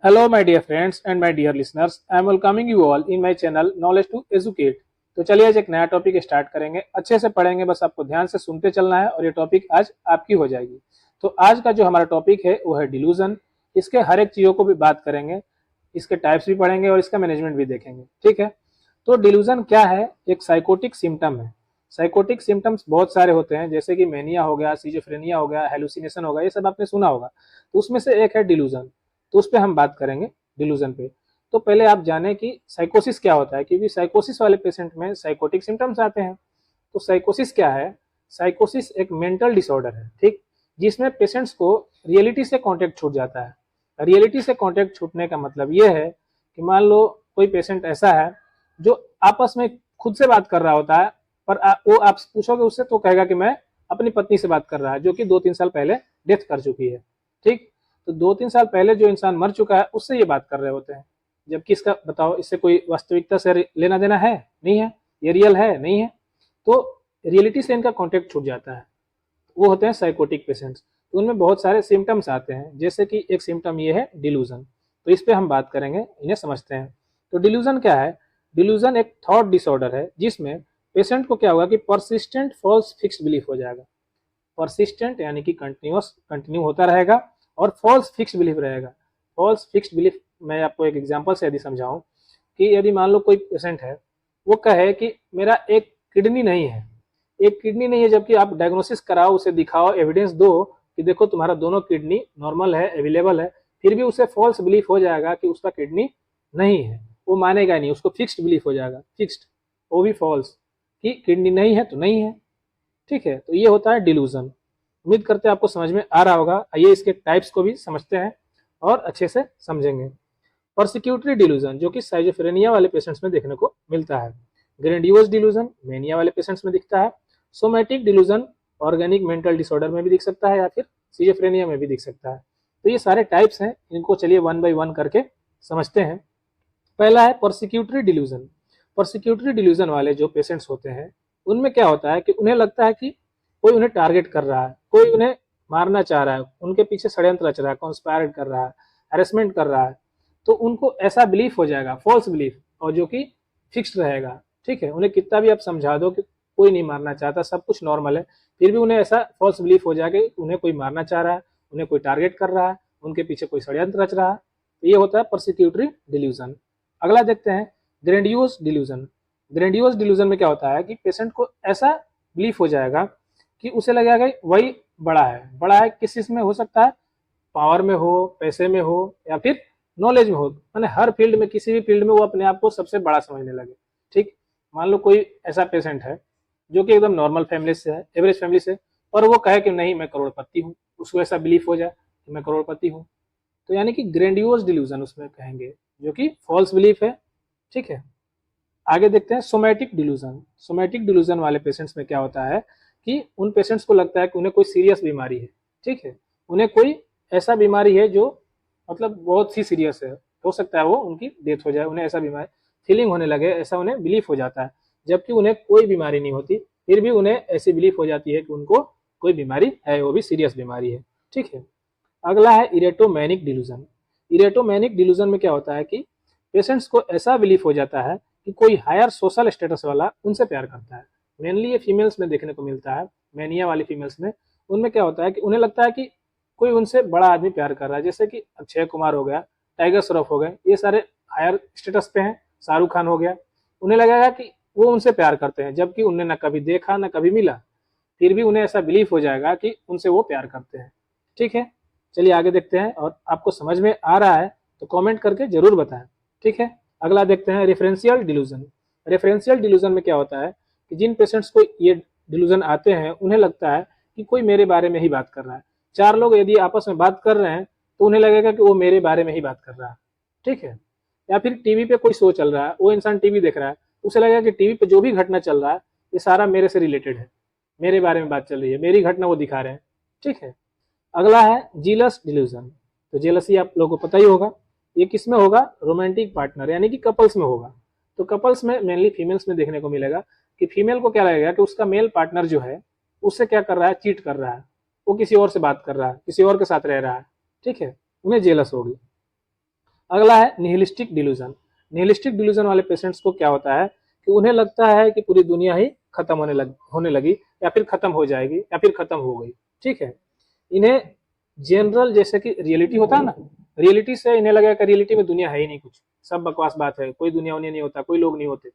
Hello, my dear friends and my dear listeners. I am welcoming you all in my channel Knowledge to Educate. तो चलिए आज एक नया topic start करेंगे। अच्छे से पढ़ेंगे, बस आपको ध्यान से सुनते चलना है और ये टॉपिक आज आपकी हो जाएगी। तो आज का जो हमारा टॉपिक है वो है डिल्यूजन। इसके हर एक चीज़ों को भी बात करेंगे, इसके टाइप्स भी पढ़ेंगे और इसका मैनेजमेंट भी देखेंगे। ठीक है, तो डिल्यूजन क्या है? एक साइकोटिक सिम्टम है। साइकोटिक सिम्टम्स बहुत सारे होते हैं, जैसे कि मेनिया हो गया, सिजोफ्रेनिया हो गया, हेलुसिनेशन हो गया, ये सब आपने सुना होगा। तो उसमें से एक है डिल्यूजन। तो उस पर हम बात करेंगे, डिल्यूजन पे। तो पहले आप जाने कि साइकोसिस क्या होता है, क्योंकि साइकोसिस वाले पेशेंट में साइकोटिक सिम्टम्स आते हैं। तो साइकोसिस क्या है? साइकोसिस एक मेंटल डिसऑर्डर है, ठीक, जिसमें पेशेंट्स को रियलिटी से कांटेक्ट छूट जाता है। रियलिटी से कांटेक्ट छूटने का मतलब ये है कि मान लो कोई पेशेंट ऐसा है जो आपस में खुद से बात कर रहा होता है, पर वो आप पूछोगे उससे तो कहेगा कि मैं अपनी पत्नी से बात कर रहा है, जो कि 2-3 साल पहले डेथ कर चुकी है। ठीक, तो 2-3 साल पहले जो इंसान मर चुका है उससे ये बात कर रहे होते हैं, जबकि इसका बताओ, इससे कोई वास्तविकता से लेना देना है? नहीं है। ये रियल है? नहीं है। तो रियलिटी से इनका कॉन्टेक्ट छूट जाता है। वो होते हैं साइकोटिक पेशेंट्स। तो उनमें बहुत सारे सिम्टम्स आते हैं, जैसे कि एक सिम्टम ये है डिल्यूजन। तो इस पे हम बात करेंगे, इन्हें समझते हैं। तो डिल्यूजन क्या है? डिल्यूजन एक थॉट डिसऑर्डर है, जिसमें पेशेंट को क्या होगा कि परसिस्टेंट फॉल्स फिक्स्ड बिलीफ हो जाएगा। परसिस्टेंट यानी कि कंटिन्यू होता रहेगा, और फॉल्स फिक्स्ड बिलीफ रहेगा। फॉल्स फिक्स्ड बिलीफ मैं आपको एक एग्जांपल से यदि समझाऊं, कि यदि मान लो कोई पेशेंट है, वो कहे कि मेरा एक किडनी नहीं है, एक किडनी नहीं है, जबकि आप डायग्नोसिस कराओ, उसे दिखाओ, एविडेंस दो कि देखो तुम्हारा दोनों किडनी नॉर्मल है, अवेलेबल है, फिर भी उसे फॉल्स बिलीफ हो जाएगा कि उसका किडनी नहीं है। वो मानेगा नहीं, उसको फिक्स्ड बिलीफ हो जाएगा, फिक्स्ड, वो भी फॉल्स, कि किडनी नहीं है तो नहीं है। ठीक है, तो ये होता है डिल्यूजन। उम्मीद करते हैं आपको समझ में आ रहा होगा। आइए इसके टाइप्स को भी समझते हैं और अच्छे से समझेंगे। परसिक्यूटरी डिल्यूजन, जो कि साइजोफ्रेनिया वाले पेशेंट्स में देखने को मिलता है। ग्रेंडियोस डिल्यूजन मेनिया वाले पेशेंट्स में दिखता है। Somatic delusion organic mental disorder में भी दिख सकता है, या फिर सिजोफ्रेनिया में भी दिख सकता है। तो ये सारे टाइप्स हैं, इनको चलिए वन बाय वन करके समझते हैं। पहला है परसिक्यूटरी डिल्यूजन। परसिक्यूटरी डिल्यूजन वाले जो पेशेंट्स होते हैं, उनमें क्या होता है कि उन्हें लगता है कि कोई उन्हें टारगेट कर रहा है, कोई उन्हें मारना चाह रहा है, उनके पीछे षड्यंत्र रच रहा है, कॉन्स्पायर कर रहा है, हैरेसमेंट कर रहा है। तो उनको ऐसा बिलीफ हो जाएगा, फॉल्स बिलीफ, और जो कि फिक्स्ड रहेगा। ठीक है, उन्हें कितना भी आप समझा दो कि कोई नहीं मारना चाहता, सब कुछ नॉर्मल है, फिर भी उन्हें ऐसा फॉल्स बिलीफ हो जाएगा कि उन्हें कोई मारना चाह रहा है, उन्हें कोई टारगेट कर रहा है, उनके पीछे कोई षड्यंत्र रच रहा है। तो ये होता है परसिक्यूटरी डिल्यूजन। अगला देखते हैं, ग्रेंडियोस डिल्यूजन। ग्रेंडियोस डिल्यूजन में क्या होता है कि पेशेंट को ऐसा बिलीफ हो जाएगा कि उसे लगेगा कि वही बड़ा है। बड़ा है किस चीज में हो सकता है? पावर में हो, पैसे में हो, या फिर नॉलेज में हो। मैंने हर फील्ड में, किसी भी फील्ड में वो अपने आप को सबसे बड़ा समझने लगे। ठीक, मान लो कोई ऐसा पेशेंट है जो कि एकदम नॉर्मल फैमिली से है, एवरेज फैमिली से, और वो कहे कि नहीं मैं करोड़पति हूँ, उसको ऐसा बिलीफ हो जाए कि मैं करोड़पति हूँ। तो यानी कि ग्रेंडियोस डिल्यूजन उसमें कहेंगे, जो कि फॉल्स बिलीफ है। ठीक है, आगे देखते हैं सोमैटिक डिल्यूजन। सोमैटिक डिल्यूजन वाले पेशेंट्स में क्या होता है कि उन पेशेंट्स को लगता है कि उन्हें कोई सीरियस बीमारी है। ठीक है, उन्हें कोई ऐसा बीमारी है जो मतलब बहुत ही सीरियस है, हो सकता है वो उनकी डेथ हो जाए, उन्हें ऐसा बीमारी फीलिंग होने लगे, ऐसा उन्हें बिलीफ हो जाता है, जबकि उन्हें कोई बीमारी नहीं होती, फिर भी उन्हें ऐसी बिलीफ हो जाती है कि उनको कोई बीमारी है, वो भी सीरियस बीमारी है। ठीक है, अगला है इरेटोमैनिक डिल्यूजन। इरेटोमैनिक डिल्यूजन में क्या होता है कि पेशेंट्स को ऐसा बिलीफ हो जाता है कि कोई हायर सोशल स्टेटस वाला उनसे प्यार करता है। मेनली ये फीमेल्स में देखने को मिलता है, मैनिया वाली फीमेल्स में। उनमें क्या होता है कि उन्हें लगता है कि कोई उनसे बड़ा आदमी प्यार कर रहा है, जैसे कि अक्षय कुमार हो गया, टाइगर श्रॉफ हो गए, ये सारे हायर स्टेटस पे हैं, शाहरुख खान हो गया। उन्हें लगेगा कि वो उनसे प्यार करते हैं, जबकि उन्हें न कभी देखा न कभी मिला, फिर भी उन्हें ऐसा बिलीफ हो जाएगा कि उनसे वो प्यार करते हैं। ठीक है, चलिए आगे देखते हैं, और आपको समझ में आ रहा है तो कमेंट करके जरूर बताएं। ठीक है, अगला देखते हैं रेफरेंशियल डिल्यूजन। रेफरेंशियल डिल्यूजन में क्या होता है कि जिन पेशेंट्स को ये डिल्यूजन आते हैं, उन्हें लगता है कि कोई मेरे बारे में ही बात कर रहा है। चार लोग यदि आपस में बात कर रहे हैं तो उन्हें लगेगा कि वो मेरे बारे में ही बात कर रहा है। ठीक है, या फिर टीवी पे कोई शो चल रहा है, वो इंसान टीवी देख रहा है, उसे लगेगा कि टीवी पे जो भी घटना चल रहा है ये सारा मेरे से रिलेटेड है, मेरे बारे में बात चल रही है, मेरी घटना वो दिखा रहे हैं। ठीक है, अगला है जीलस डिल्यूजन। तो जेलसी आप लोगों को पता ही होगा, ये किस में होगा? रोमांटिक पार्टनर यानी कि कपल्स में होगा। तो कपल्स में मेनली फीमेल्स में देखने को मिलेगा कि फीमेल को क्या लगेगा कि उसका मेल पार्टनर जो है उससे क्या कर रहा है? चीट कर रहा है, वो किसी और से बात कर रहा है, किसी और के साथ रह रहा है। ठीक है, उन्हें जेलस होगी। अगला है निहिलिस्टिक डिल्यूजन। निहिलिस्टिक डिल्यूजन वाले पेशेंट्स को क्या होता है कि उन्हें लगता है कि पूरी दुनिया ही खत्म होने लगी या फिर खत्म हो जाएगी या फिर खत्म हो गई। ठीक है, इन्हें जनरल जैसे कि रियलिटी होता है ना, रियलिटी से इन्हें लगेगा कि रियलिटी में दुनिया है ही नहीं, कुछ सब बकवास बात है, कोई दुनिया उन्हें नहीं होता, कोई लोग नहीं होते,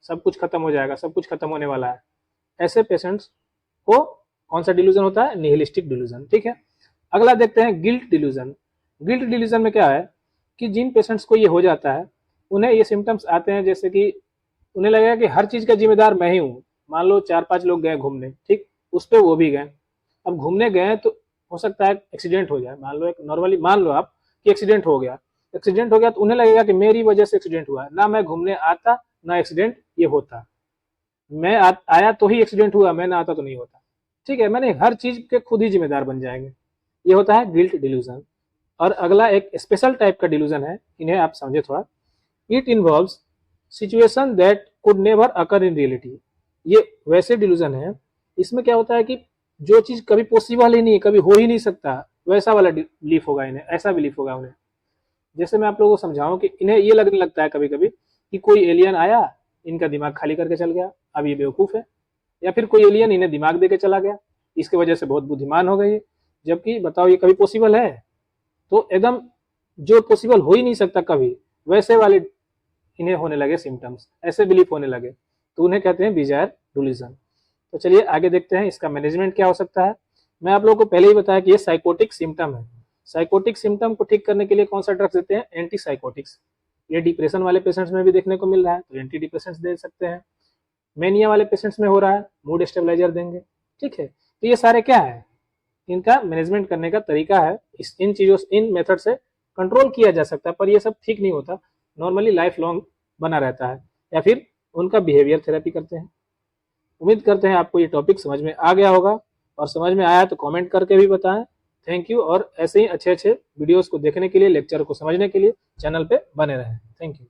सब कुछ खत्म हो जाएगा, सब कुछ खत्म होने वाला है। ऐसे पेशेंट्स को कौन सा डिल्यूजन होता है? Nihilistic delusion. ठीक है, अगला देखते हैं गिल्ट डिल्यूजन। गिल्ट डिल्यूजन में क्या है कि जिन पेशेंट्स को ये हो जाता है उन्हें ये सिम्टम्स आते हैं जैसे कि उन्हें लगेगा कि हर चीज का जिम्मेदार मैं ही हूँ। मान लो 4-5 लोग गए घूमने, ठीक, उस पर वो भी गए। अब घूमने गए तो हो सकता है एक्सीडेंट हो जाए, मान लो एक नॉर्मली मान लो आप कि एक्सीडेंट हो गया। एक्सीडेंट हो गया तो उन्हें लगेगा कि मेरी वजह से एक्सीडेंट हुआ, ना मैं घूमने आता ना एक्सीडेंट ये होता, मैं आया तो ही एक्सीडेंट हुआ, मैं ना आता तो नहीं होता। ठीक है, मैंने हर चीज के खुद ही जिम्मेदार बन जाएंगे। ये होता है गिल्ट डिल्यूजन। और अगला एक स्पेशल टाइप का डिल्यूजन है, इन्हें आप समझे थोड़ा। It involves situation that could never occur in reality. ये वैसे डिल्यूजन है, इसमें क्या होता है कि जो चीज कभी पॉसिबल ही नहीं, कभी हो ही नहीं सकता, वैसा वाला बिलीफ होगा इन्हें, ऐसा बिलीफ होगा उन्हें। जैसे मैं आप लोगों को समझाऊं कि इन्हें ये लगने लगता है कभी कभी कि कोई एलियन आया, इनका दिमाग खाली करके चल गया, अब ये बेवकूफ है, या फिर कोई एलियन इन्हें दिमाग देके चला गया, इसकी वजह से बहुत बुद्धिमान हो गई। जबकि बताओ ये कभी पॉसिबल है? तो एकदम जो पॉसिबल हो ही नहीं सकता कभी, वैसे वाले इन्हें होने लगे सिम्टम्स, ऐसे बिलीफ होने लगे, तो उन्हें कहते हैं बिजायर डिल्यूजन। तो चलिए आगे देखते हैं इसका मैनेजमेंट क्या हो सकता है। मैं आप लोगों को पहले ही बताया कि ये साइकोटिक सिम्टम है। साइकोटिक सिम्टम को ठीक करने के लिए कौन सा ड्रग्स देते हैं? Anti psychotics. ये डिप्रेशन वाले पेशेंट्स में भी देखने को मिल रहा है, तो एंटी डिप्रेशेंट्स दे सकते हैं। मेनिया वाले पेशेंट्स में हो रहा है, मूड स्टेबलाइजर देंगे। ठीक है, तो ये सारे क्या है, इनका मैनेजमेंट करने का तरीका है। इन चीजों इन मेथड से कंट्रोल किया जा सकता है, पर ये सब ठीक नहीं होता, नॉर्मली लाइफ लॉन्ग बना रहता है, या फिर उनका बिहेवियर थेरेपी करते हैं। उम्मीद करते हैं आपको ये टॉपिक समझ में आ गया होगा, और समझ में आया तो कमेंट करके भी बताएं। थैंक यू, और ऐसे ही अच्छे अच्छे वीडियोस को देखने के लिए, लेक्चर को समझने के लिए चैनल पे बने रहें। Thank you.